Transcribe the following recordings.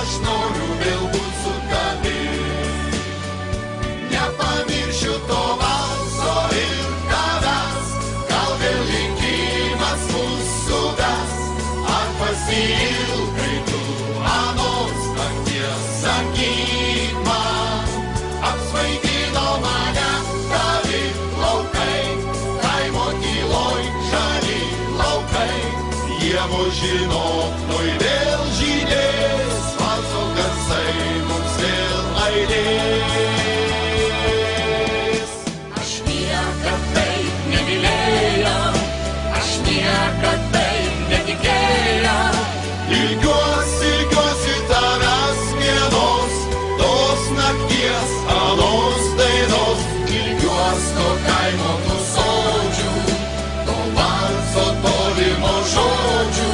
aš noriu vėl būt su tavim. Nepamiršiu to valso ir tavęs, gal vėl likimas mus suves, ar pasiilgai tu anos nakties, sakyk man. Apsvaigino mane tavi laukai, kaimo tyloj žali laukai, jie mus žino, nuo vėl žydės, valso garsai mums vėl aidės. Aš niekad taip nemylėjau, aš niekad taip netikėjau. Ilgiuosi tavęs vienos, tos nakties, anos dainos. Ilgiuos to kaimo tų sodžių, to valso tolimo žodžių.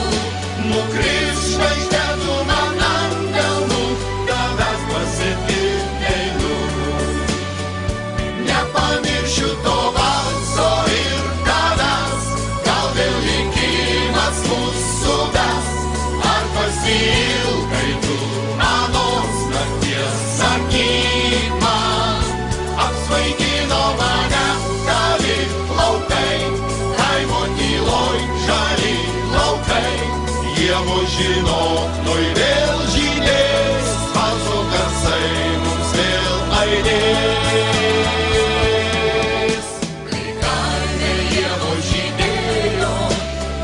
Nukris žvaigždė tu man ant delnų, tavęs pasitikt einu. Nepamiršiu to valso ir tavęs, gal vėl likimas mus suves, ar pasiilgai tu anos nakties, sakyk man. Apsvaigino mane tavi laukai, kaimo tyloj žali laukai, jie mus žino, nuo vėl žydės, valso garsai mums vėl aidės. Kai kaime ievos žydėjo,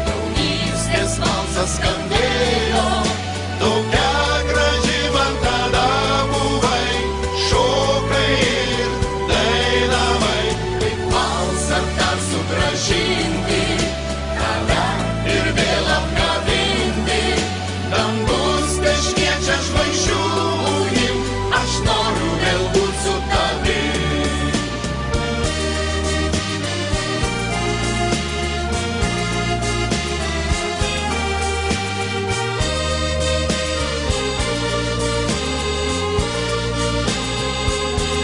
jaunystės Valsas skambėjo, tokia graži man tada buvai, šokai ir dainavai. kaip valsą dar sugrąžinti, tave Ir vėl apkabinti. dangus tešviečia žvaigždžių ugnim, aš noriu vėl būt su tavim.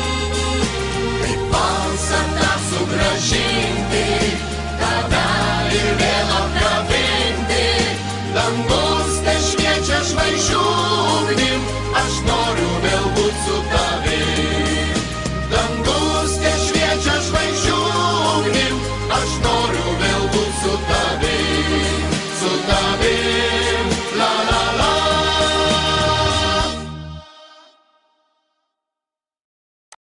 Kaip valsą dar sugrąžinti, tave ir vėl apkabinti. Dangus tešviečia žvaigždžių ugnim, aš noriu vėl būt su tavim. Dangus tešviečia žvaigždžių ugnim, aš noriu vėl būt su tavim, su tavim.